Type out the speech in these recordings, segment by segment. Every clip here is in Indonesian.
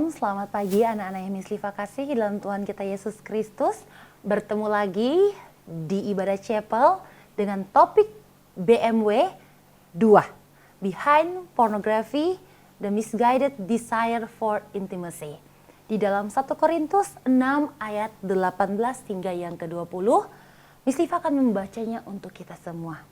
Shalom, selamat pagi anak-anak yang Mislifa kasih dalam Tuhan kita Yesus Kristus. Bertemu lagi di Ibadah Chapel dengan topik BMW 2, Behind Pornography, The Misguided Desire for Intimacy. Di dalam 1 Korintus 6 ayat 18 hingga yang ke-20, Mislifa akan membacanya untuk kita semua.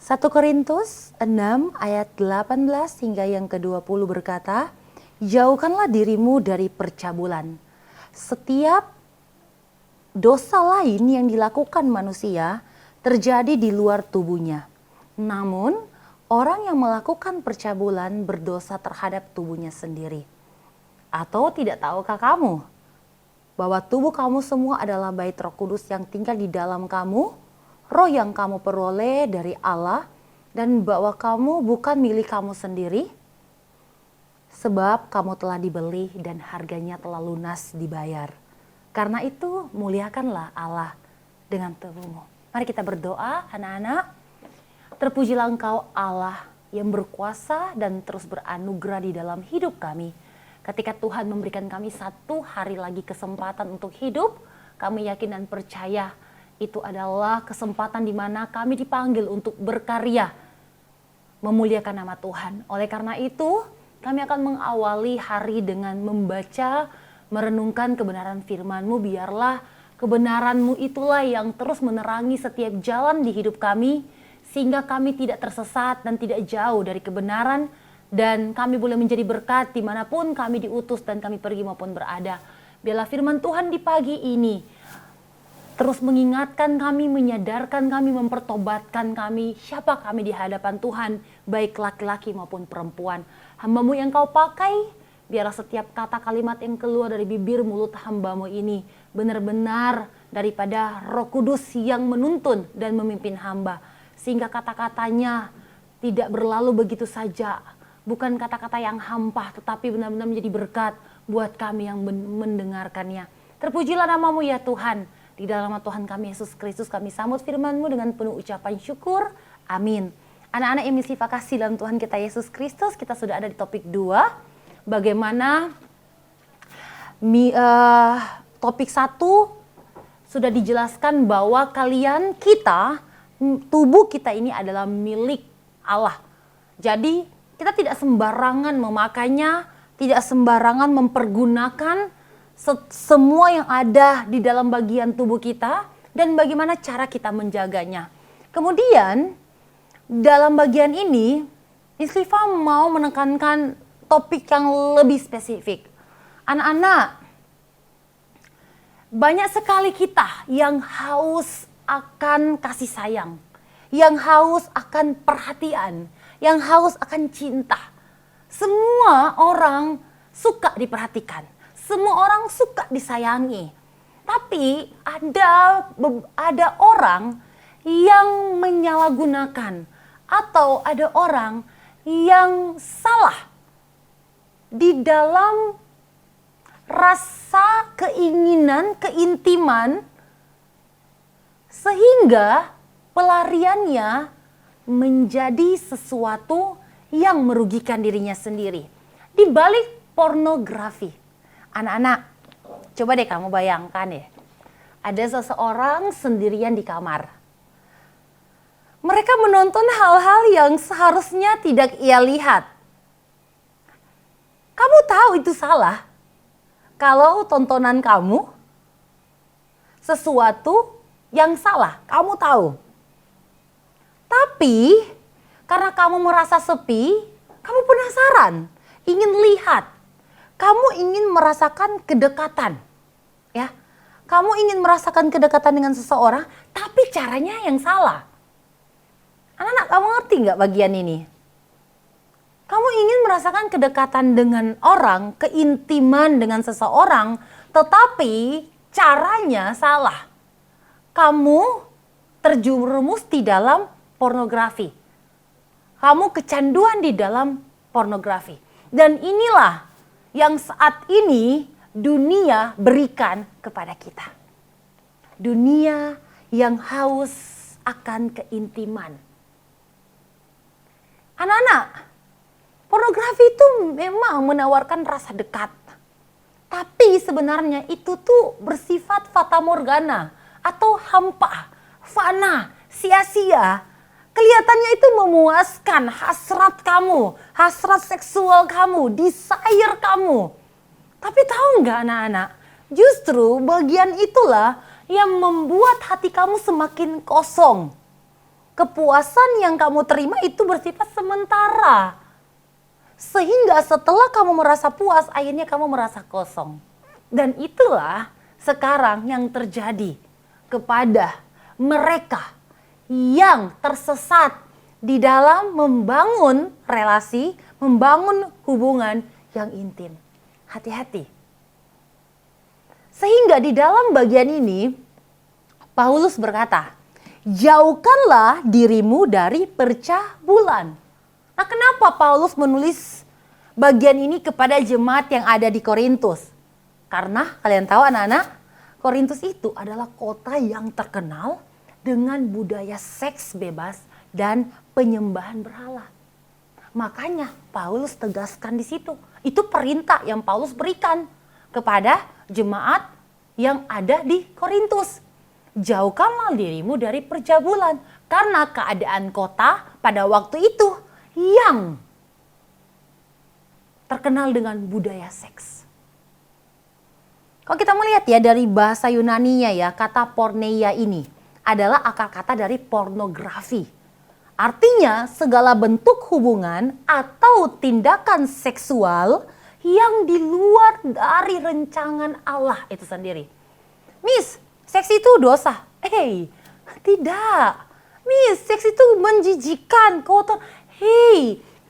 1 Korintus 6 ayat 18 hingga yang ke-20 berkata, "Jauhkanlah dirimu dari percabulan. Setiap dosa lain yang dilakukan manusia terjadi di luar tubuhnya. Namun, orang yang melakukan percabulan berdosa terhadap tubuhnya sendiri. Atau tidak tahukah kamu bahwa tubuh kamu semua adalah bait Roh Kudus yang tinggal di dalam kamu, Roh yang kamu peroleh dari Allah, dan bahwa kamu bukan milik kamu sendiri, sebab kamu telah dibeli dan harganya telah lunas dibayar. Karena itu muliakanlah Allah dengan tubuhmu." Mari kita berdoa anak-anak. Terpujilah Engkau Allah yang berkuasa dan terus beranugerah di dalam hidup kami. Ketika Tuhan memberikan kami satu hari lagi kesempatan untuk hidup, kami yakin dan percaya itu adalah kesempatan di mana kami dipanggil untuk berkarya, memuliakan nama Tuhan. Oleh karena itu, kami akan mengawali hari dengan membaca, merenungkan kebenaran firman-Mu. Biarlah kebenaran-Mu itulah yang terus menerangi setiap jalan di hidup kami, sehingga kami tidak tersesat dan tidak jauh dari kebenaran, dan kami boleh menjadi berkat dimanapun kami diutus dan kami pergi maupun berada. Biarlah firman Tuhan di pagi ini terus mengingatkan kami, menyadarkan kami, mempertobatkan kami, siapa kami di hadapan Tuhan, baik laki-laki maupun perempuan. Hamba-Mu yang Kau pakai, biarlah setiap kata kalimat yang keluar dari bibir mulut hamba-Mu ini benar-benar daripada Roh Kudus yang menuntun dan memimpin hamba. Sehingga kata-katanya tidak berlalu begitu saja. Bukan kata-kata yang hampa, tetapi benar-benar menjadi berkat buat kami yang mendengarkannya. Terpujilah nama-Mu ya Tuhan. Di dalam nama Tuhan kami Yesus Kristus kami sambut firman-Mu dengan penuh ucapan syukur. Amin. Anak-anak yang Mislifa kasih dalam Tuhan kita Yesus Kristus, kita sudah ada di topik 2. Bagaimana topik 1 sudah dijelaskan bahwa tubuh kita ini adalah milik Allah. Jadi kita tidak sembarangan memakainya, tidak sembarangan mempergunakan semua yang ada di dalam bagian tubuh kita dan bagaimana cara kita menjaganya. Kemudian dalam bagian ini Mislifa mau menekankan topik yang lebih spesifik. Anak-anak, banyak sekali kita yang haus akan kasih sayang, yang haus akan perhatian, yang haus akan cinta. Semua orang suka diperhatikan. Semua orang suka disayangi, tapi ada orang yang menyalahgunakan atau ada orang yang salah di dalam rasa keinginan, keintiman, sehingga pelariannya menjadi sesuatu yang merugikan dirinya sendiri. Di balik pornografi. Anak-anak, coba deh kamu bayangkan ya, ada seseorang sendirian di kamar. Mereka menonton hal-hal yang seharusnya tidak ia lihat. Kamu tahu itu salah. Kalau tontonan kamu sesuatu yang salah, kamu tahu. Tapi karena kamu merasa sepi, kamu penasaran, ingin lihat. Kamu ingin merasakan kedekatan, ya. Kamu ingin merasakan kedekatan dengan seseorang, tapi caranya yang salah. Anak-anak, kamu ngerti nggak bagian ini? Kamu ingin merasakan kedekatan dengan orang, keintiman dengan seseorang, tetapi caranya salah. Kamu terjerumus di dalam pornografi. Kamu kecanduan di dalam pornografi. Dan inilah yang saat ini dunia berikan kepada kita. Dunia yang haus akan keintiman. Anak-anak, Pornografi itu memang menawarkan rasa dekat. Tapi sebenarnya itu tuh bersifat fata morgana atau hampa, fana, sia-sia. Kelihatannya itu memuaskan hasrat kamu, hasrat seksual kamu, desire kamu. Tapi tahu nggak anak-anak, justru bagian itulah yang membuat hati kamu semakin kosong. Kepuasan yang kamu terima itu bersifat sementara. Sehingga setelah kamu merasa puas, akhirnya kamu merasa kosong. Dan itulah sekarang yang terjadi kepada mereka yang tersesat di dalam membangun relasi, membangun hubungan yang intim. Hati-hati. Sehingga di dalam bagian ini, Paulus berkata, jauhkanlah dirimu dari percabulan. Nah, kenapa Paulus menulis bagian ini kepada jemaat yang ada di Korintus? Karena kalian tahu anak-anak, Korintus itu adalah kota yang terkenal dengan budaya seks bebas dan penyembahan berhala. Makanya Paulus tegaskan di situ. Itu perintah yang Paulus berikan kepada jemaat yang ada di Korintus. Jauhkanlah dirimu dari percabulan. Karena keadaan kota pada waktu itu yang terkenal dengan budaya seks. Kalau kita melihat ya dari bahasa Yunaninya ya, kata porneia ini adalah akar kata dari pornografi. Artinya segala bentuk hubungan atau tindakan seksual yang di luar dari rencangan Allah itu sendiri. Miss, seks itu dosa? Tidak. Miss, seks itu menjijikan, kotor.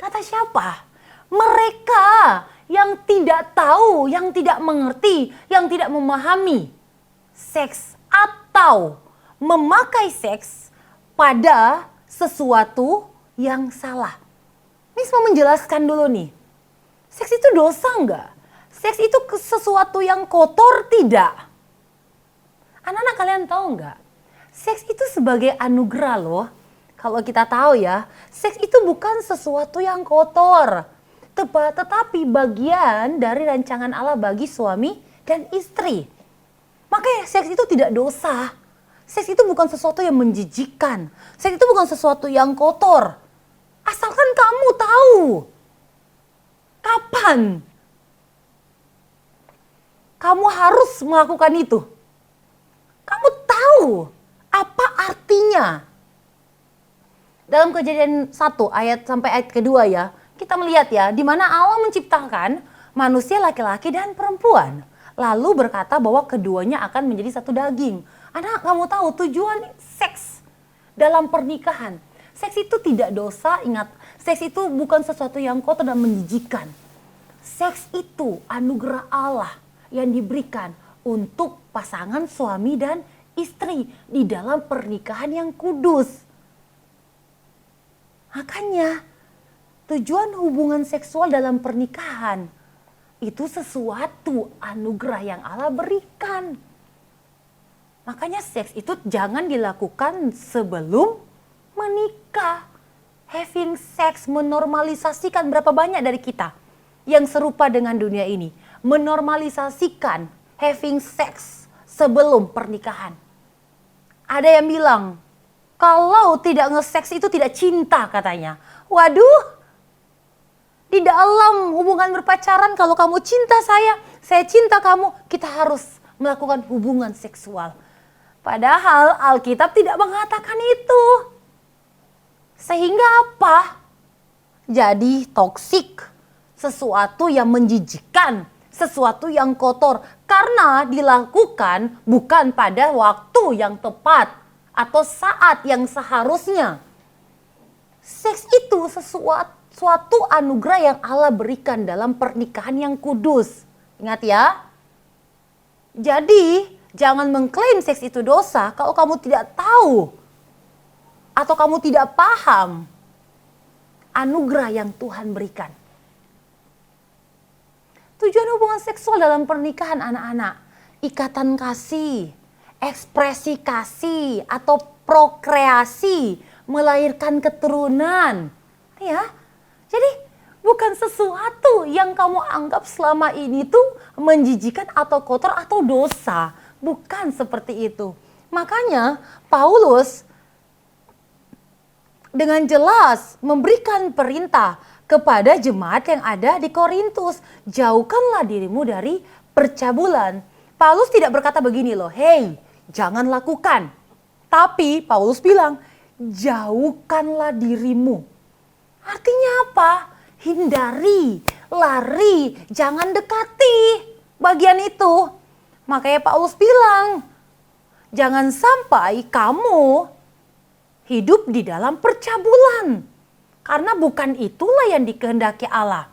Kata siapa? Mereka yang tidak tahu, yang tidak mengerti, yang tidak memahami seks atau memakai seks pada sesuatu yang salah. Miss mau menjelaskan dulu nih. Seks itu dosa enggak? Seks itu sesuatu yang kotor tidak? Anak-anak kalian tahu enggak? Seks itu sebagai anugerah loh. Kalau kita tahu ya, seks itu bukan sesuatu yang kotor. Tetapi bagian dari rancangan Allah bagi suami dan istri. Makanya seks itu tidak dosa. Seks itu bukan sesuatu yang menjijikkan. Seks itu bukan sesuatu yang kotor. Asalkan kamu tahu kapan kamu harus melakukan itu. Kamu tahu apa artinya. Dalam Kejadian 1 ayat sampai ayat kedua ya, kita melihat ya, di mana Allah menciptakan manusia laki-laki dan perempuan. Lalu berkata bahwa keduanya akan menjadi satu daging. Anak, kamu tahu tujuan seks dalam pernikahan. Seks itu tidak dosa, ingat. Seks itu bukan sesuatu yang kotor dan menjijikan. Seks itu anugerah Allah yang diberikan untuk pasangan suami dan istri di dalam pernikahan yang kudus. Makanya tujuan hubungan seksual dalam pernikahan itu sesuatu anugerah yang Allah berikan. Makanya seks itu jangan dilakukan sebelum menikah. Having sex menormalisasikan, berapa banyak dari kita yang serupa dengan dunia ini. Menormalisasikan having sex sebelum pernikahan. Ada yang bilang, kalau tidak nge-seks itu tidak cinta katanya. Waduh, di dalam hubungan berpacaran kalau kamu cinta saya cinta kamu, kita harus melakukan hubungan seksual. Padahal Alkitab tidak mengatakan itu. Sehingga apa? Jadi toksik, sesuatu yang menjijikkan, sesuatu yang kotor. Karena dilakukan bukan pada waktu yang tepat atau saat yang seharusnya. Seks itu suatu anugerah yang Allah berikan dalam pernikahan yang kudus. Ingat ya. Jadi jangan mengklaim seks itu dosa kalau kamu tidak tahu atau kamu tidak paham anugerah yang Tuhan berikan. Tujuan hubungan seksual dalam pernikahan anak-anak, ikatan kasih, ekspresi kasih atau prokreasi, melahirkan keturunan. Ya. Jadi Bukan sesuatu yang kamu anggap selama ini tuh menjijikan atau kotor atau dosa. Bukan seperti itu. Makanya Paulus dengan jelas memberikan perintah kepada jemaat yang ada di Korintus. Jauhkanlah dirimu dari percabulan. Paulus tidak berkata begini loh, hey, jangan lakukan. Tapi Paulus bilang, jauhkanlah dirimu. Artinya apa? Hindari, lari, jangan dekati bagian itu. Makanya Paulus bilang, jangan sampai kamu hidup di dalam percabulan. Karena bukan itulah yang dikehendaki Allah.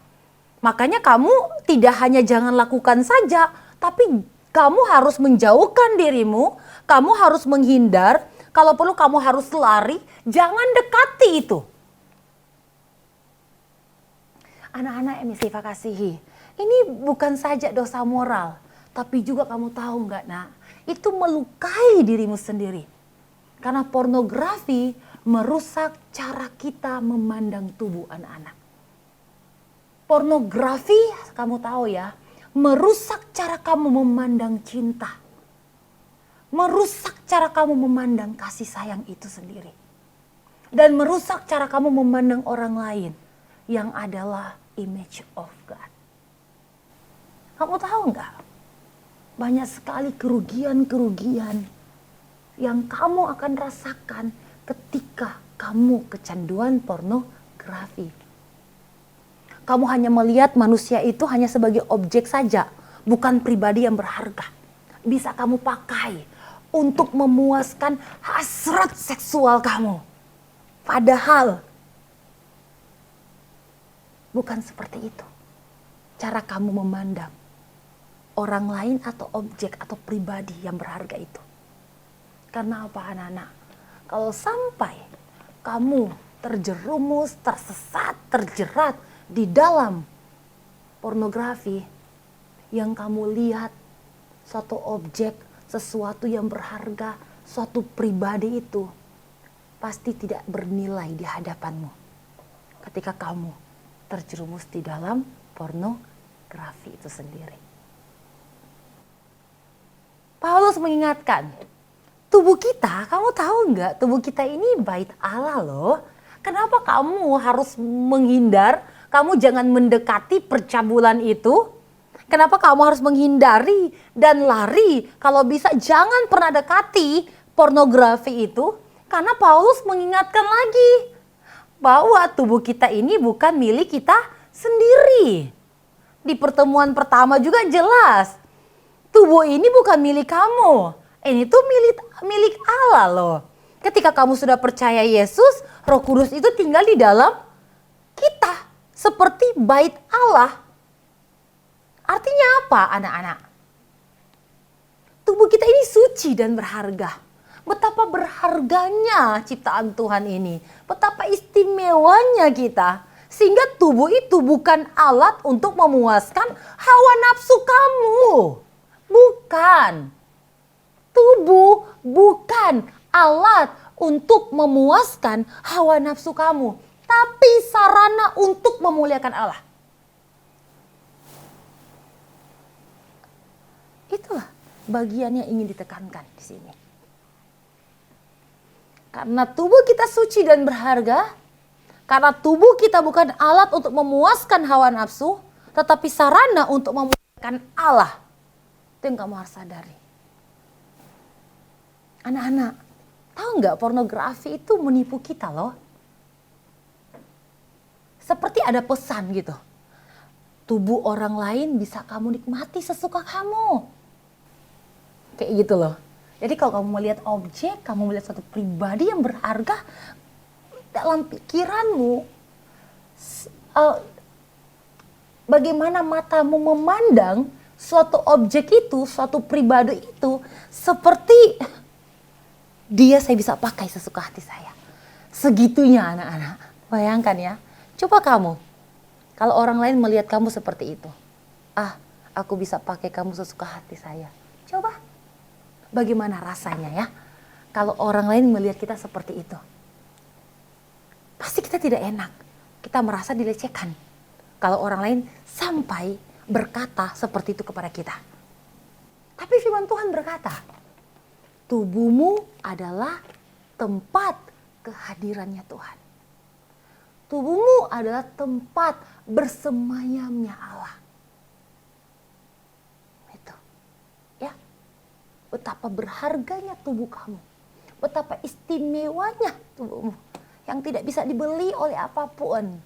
Makanya kamu tidak hanya jangan lakukan saja, tapi kamu harus menjauhkan dirimu, kamu harus menghindar, kalau perlu kamu harus lari, jangan dekati itu. Anak-anak yang Syifa kasihi, ini bukan saja dosa moral, tapi juga kamu tahu nggak nak, itu melukai dirimu sendiri. Karena pornografi merusak cara kita memandang tubuh anak-anak. Pornografi, kamu tahu ya, merusak cara kamu memandang cinta. Merusak cara kamu memandang kasih sayang itu sendiri. Dan merusak cara kamu memandang orang lain yang adalah image of God. Kamu tahu nggak? Banyak sekali kerugian-kerugian yang kamu akan rasakan ketika kamu kecanduan pornografi. Kamu hanya melihat manusia itu hanya sebagai objek saja, bukan pribadi yang berharga. Bisa kamu pakai untuk memuaskan hasrat seksual kamu. Padahal bukan seperti itu cara kamu memandang orang lain atau objek atau pribadi yang berharga itu. Karena apa anak-anak? Kalau sampai kamu terjerumus, tersesat, terjerat di dalam pornografi, yang kamu lihat suatu objek, sesuatu yang berharga, suatu pribadi itu pasti tidak bernilai di hadapanmu ketika kamu terjerumus di dalam pornografi itu sendiri. Paulus mengingatkan, tubuh kita, kamu tahu nggak, tubuh kita ini bait Allah loh. Kenapa kamu harus menghindar? Kamu jangan mendekati percabulan itu. Kenapa kamu harus menghindari dan lari? Kalau bisa jangan pernah dekati pornografi itu. Karena Paulus mengingatkan lagi bahwa tubuh kita ini bukan milik kita sendiri. Di pertemuan pertama juga jelas, tubuh ini bukan milik kamu. Ini tuh milik Allah loh. Ketika kamu sudah percaya Yesus, Roh Kudus itu tinggal di dalam kita. Seperti bait Allah. Artinya apa anak-anak? Tubuh kita ini suci dan berharga. Betapa berharganya ciptaan Tuhan ini. Betapa istimewanya kita. Sehingga tubuh itu bukan alat untuk memuaskan hawa nafsu kamu. Bukan. Tubuh bukan alat untuk memuaskan hawa nafsu kamu. Tapi sarana untuk memuliakan Allah. Itulah bagian yang ingin ditekankan di sini. Karena tubuh kita suci dan berharga, karena tubuh kita bukan alat untuk memuaskan hawa nafsu, tetapi sarana untuk memuliakan Allah. Itu yang kamu harus sadari. Anak-anak, tahu nggak pornografi itu menipu kita loh. Seperti ada pesan gitu. Tubuh orang lain bisa kamu nikmati sesuka kamu. Kayak gitu loh. Jadi kalau kamu melihat objek, kamu melihat suatu pribadi yang berharga, dalam pikiranmu, bagaimana matamu memandang suatu objek itu, suatu pribadi itu, seperti dia saya bisa pakai sesuka hati saya. Segitunya anak-anak. Bayangkan ya. Coba kamu, kalau orang lain melihat kamu seperti itu. Aku bisa pakai kamu sesuka hati saya. Coba. Bagaimana rasanya ya? Kalau orang lain melihat kita seperti itu. Pasti kita tidak enak. Kita merasa dilecehkan. kalau orang lain sampai berkata seperti itu kepada kita. Tapi firman Tuhan berkata, tubuhmu adalah tempat kehadirannya Tuhan. Tubuhmu adalah tempat bersemayamnya Allah. Itu. Ya. Betapa berharganya tubuh kamu. Betapa istimewanya tubuhmu. Yang tidak bisa dibeli oleh apapun.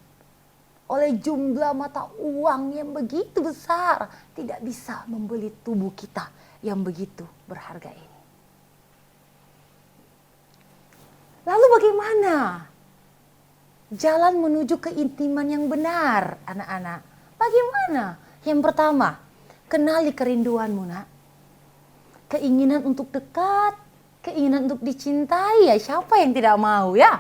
Oleh jumlah mata uang yang begitu besar. Tidak bisa membeli tubuh kita yang begitu berharga ini. Lalu bagaimana jalan menuju keintiman yang benar, anak-anak? Bagaimana? Yang pertama, kenali kerinduanmu, nak. Keinginan untuk dekat, keinginan untuk dicintai, ya siapa yang tidak mau, ya?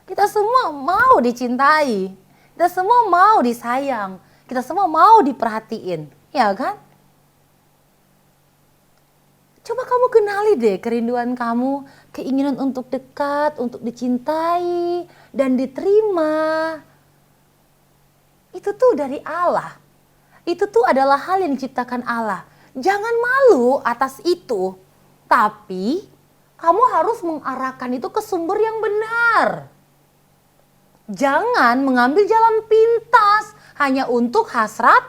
Kita semua mau dicintai, kita semua mau disayang, kita semua mau diperhatiin, ya kan? Coba kamu kenali deh kerinduan kamu, keinginan untuk dekat, untuk dicintai, dan diterima. Itu tuh dari Allah. Itu tuh adalah hal yang diciptakan Allah. Jangan malu atas itu. Tapi kamu harus mengarahkan itu ke sumber yang benar. Jangan mengambil jalan pintas hanya untuk hasrat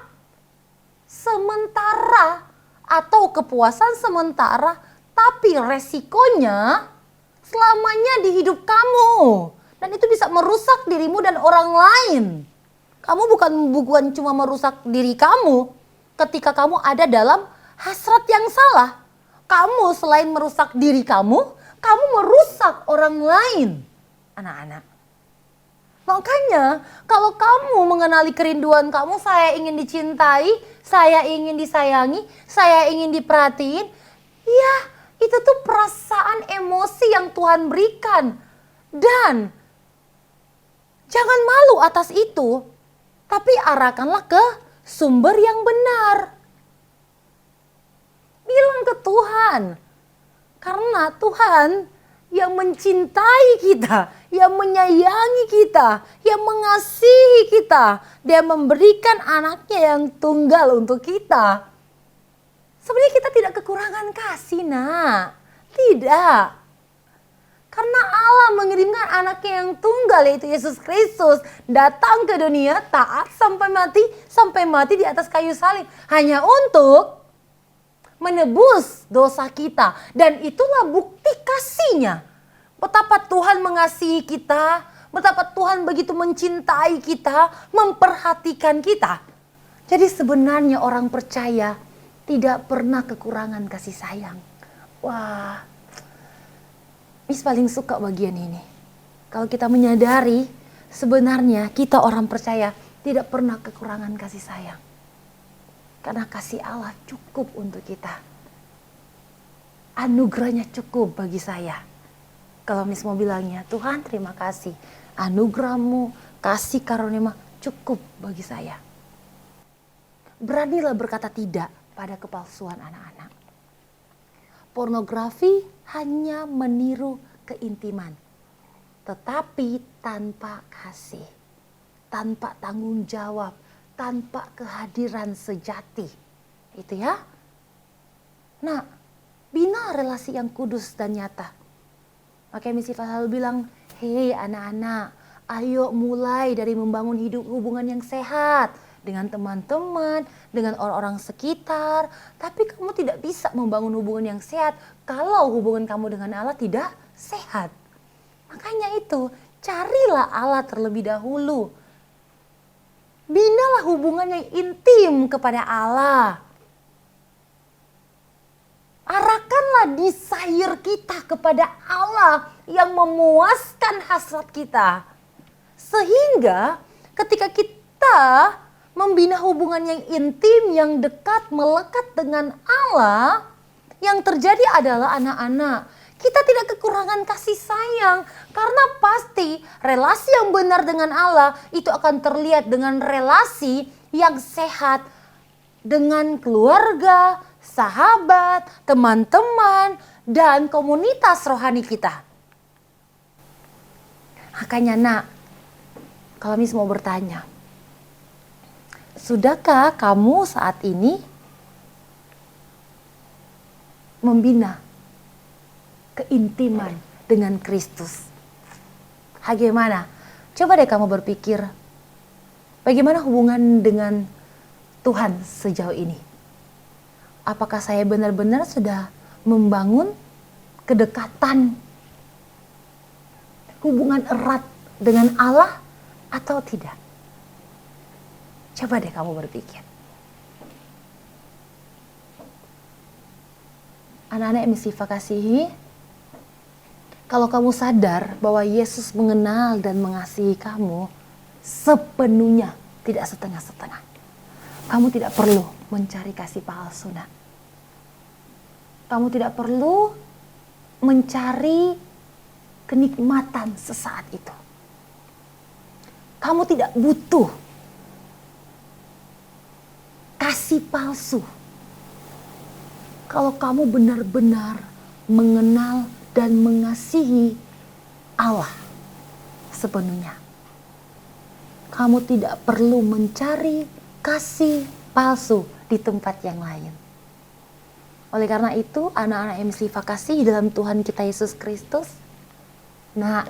sementara. Atau kepuasan sementara, tapi resikonya selamanya di hidup kamu. Dan itu bisa merusak dirimu dan orang lain. Kamu bukan cuma merusak diri kamu ketika kamu ada dalam hasrat yang salah. Kamu selain merusak diri kamu merusak orang lain. Anak-anak. Makanya kalau kamu mengenali kerinduan kamu, saya ingin dicintai, saya ingin disayangi, saya ingin diperhatiin. Ya, itu tuh perasaan emosi yang Tuhan berikan. Dan jangan malu atas itu, tapi arahkanlah ke sumber yang benar. Bilang ke Tuhan, karena Tuhan yang mencintai kita, yang menyayangi kita, yang mengasihi kita. Dia memberikan anaknya yang tunggal untuk kita. Sebenarnya kita tidak kekurangan kasih, nak. Tidak. Karena Allah mengirimkan anaknya yang tunggal, yaitu Yesus Kristus, datang ke dunia taat sampai mati di atas kayu salib. Hanya untuk menebus dosa kita. Dan itulah bukti kasihnya. Betapa Tuhan mengasihi kita. Betapa Tuhan begitu mencintai kita. Memperhatikan kita. Jadi sebenarnya orang percaya tidak pernah kekurangan kasih sayang. Wah, Miss paling suka bagian ini. Kalau kita menyadari sebenarnya kita orang percaya tidak pernah kekurangan kasih sayang. Karena kasih Allah cukup untuk kita. Anugerahnya cukup bagi saya. Kalau Miss mau bilangnya, Tuhan terima kasih. Anugerahmu, kasih karunia cukup bagi saya. Beranilah berkata tidak pada kepalsuan anak-anak. Pornografi hanya meniru keintiman. Tetapi tanpa kasih. Tanpa tanggung jawab. Tanpa kehadiran sejati. Itu ya. Nah, bina relasi yang kudus dan nyata. Makanya Miss Siva selalu bilang, hei anak-anak, ayo mulai dari membangun hubungan yang sehat. Dengan teman-teman, dengan orang-orang sekitar. Tapi kamu tidak bisa membangun hubungan yang sehat kalau hubungan kamu dengan Allah tidak sehat. Makanya itu, carilah Allah terlebih dahulu. Binalah hubungan yang intim kepada Allah. Arahkanlah desire kita kepada Allah yang memuaskan hasrat kita. Sehingga ketika kita membina hubungan yang intim, yang dekat, melekat dengan Allah, yang terjadi adalah anak-anak, kita tidak kekurangan kasih sayang. Karena pasti relasi yang benar dengan Allah itu akan terlihat dengan relasi yang sehat dengan keluarga, sahabat, teman-teman, dan komunitas rohani kita. Makanya nak, kalau Miss mau bertanya, Sudahkah kamu saat ini membina keintiman dengan Kristus? Bagaimana? Coba deh kamu berpikir, bagaimana hubungan dengan Tuhan sejauh ini? Apakah saya benar-benar sudah membangun kedekatan, hubungan erat dengan Allah atau tidak? Coba deh kamu berpikir. Anak-anak yang Miss Liva kasihi, kalau kamu sadar bahwa Yesus mengenal dan mengasihi kamu sepenuhnya, tidak setengah-setengah, kamu tidak perlu mencari kasih palsu. Nah, kamu tidak perlu mencari kenikmatan sesaat itu. Kamu tidak butuh kasih palsu. Kalau kamu benar-benar mengenal dan mengasihi Allah sepenuhnya, kamu tidak perlu mencari kasih palsu di tempat yang lain. Oleh karena itu, anak-anak yang Miss Liva kasih dalam Tuhan kita Yesus Kristus, nah,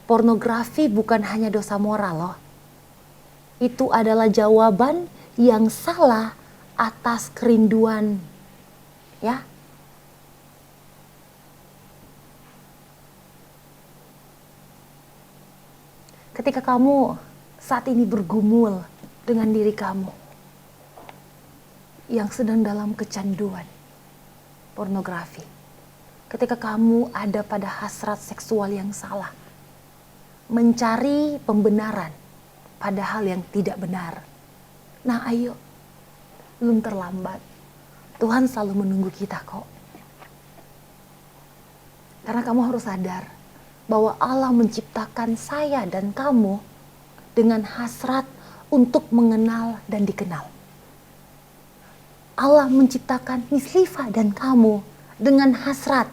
pornografi bukan hanya dosa moral loh. Itu adalah jawaban yang salah atas kerinduan, ya. Ketika kamu saat ini bergumul dengan diri kamu yang sedang dalam kecanduan pornografi, ketika kamu ada pada hasrat seksual yang salah, mencari pembenaran pada hal yang tidak benar, nah ayo, belum terlambat. Tuhan selalu menunggu kita kok. Karena kamu harus sadar bahwa Allah menciptakan saya dan kamu dengan hasrat untuk mengenal dan dikenal. Allah menciptakan Miss Liva dan kamu dengan hasrat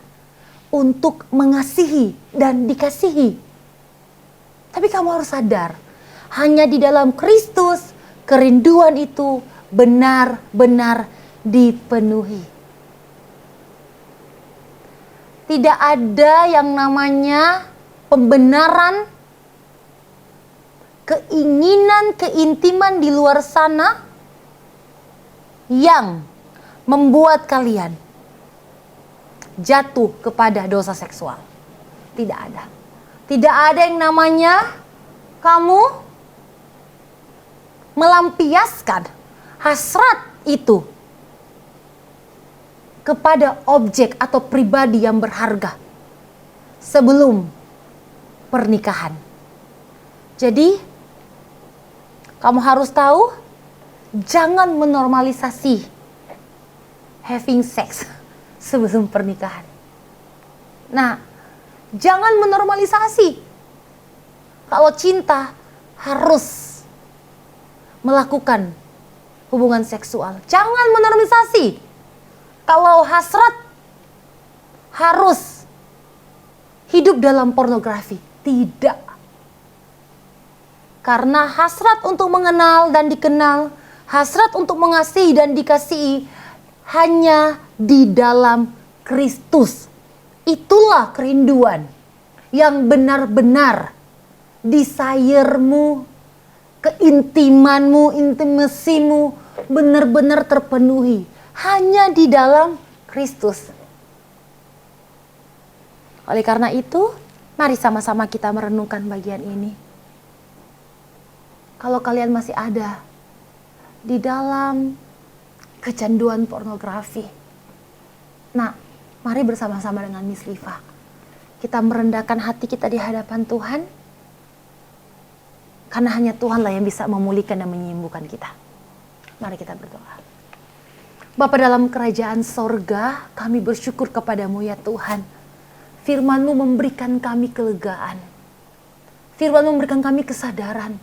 untuk mengasihi dan dikasihi. Tapi kamu harus sadar, hanya di dalam Kristus kerinduan itu benar-benar dipenuhi. Tidak ada yang namanya pembenaran, keinginan, keintiman di luar sana yang membuat kalian jatuh kepada dosa seksual. Tidak ada. Tidak ada yang namanya kamu melampiaskan hasrat itu kepada objek atau pribadi yang berharga sebelum pernikahan. Jadi, kamu harus tahu, jangan menormalisasi having sex sebelum pernikahan. Nah, jangan menormalisasi kalau cinta harus melakukan hubungan seksual. Jangan menormalisasi kalau hasrat harus hidup dalam pornografi. Tidak. Karena hasrat untuk mengenal dan dikenal, hasrat untuk mengasihi dan dikasihi hanya di dalam Kristus. Itulah kerinduan yang benar-benar desire-mu, keintimanmu, intimasimu benar-benar terpenuhi hanya di dalam Kristus. Oleh karena itu, mari sama-sama kita merenungkan bagian ini. Kalau kalian masih ada di dalam kecanduan pornografi, nah, mari bersama-sama dengan Miss Liva kita merendahkan hati kita di hadapan Tuhan, karena hanya Tuhanlah yang bisa memulihkan dan menyembuhkan kita. Mari kita berdoa. Bapa dalam kerajaan sorga, kami bersyukur kepadamu ya Tuhan. Firman-Mu memberikan kami kelegaan. Firman-Mu memberikan kami kesadaran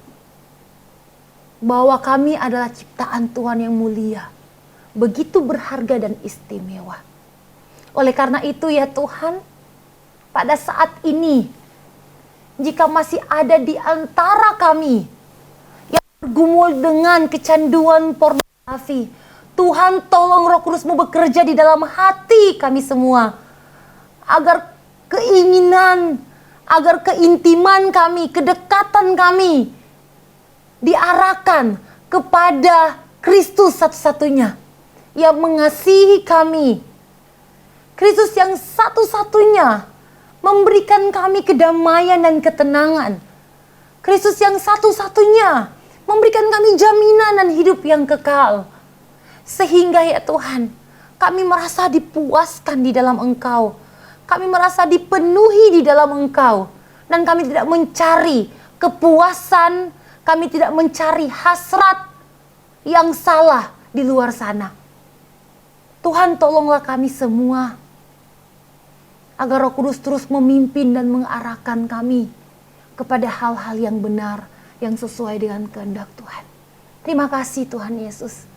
bahwa kami adalah ciptaan Tuhan yang mulia, begitu berharga dan istimewa. Oleh karena itu ya Tuhan, pada saat ini, jika masih ada di antara kami yang tergumul dengan kecanduan pornografi. Tuhan, tolong Roh Kudus-Mu bekerja di dalam hati kami semua, agar keinginan, agar keintiman kami, kedekatan kami diarahkan kepada Kristus satu-satunya yang mengasihi kami. Kristus yang satu-satunya memberikan kami kedamaian dan ketenangan. Kristus yang satu-satunya memberikan kami jaminan dan hidup yang kekal. Sehingga ya Tuhan, kami merasa dipuaskan di dalam Engkau. Kami merasa dipenuhi di dalam Engkau. Dan kami tidak mencari kepuasan, kami tidak mencari hasrat yang salah di luar sana. Tuhan, tolonglah kami semua, agar Roh Kudus terus memimpin dan mengarahkan kami kepada hal-hal yang benar, yang sesuai dengan kehendak Tuhan. Terima kasih Tuhan Yesus.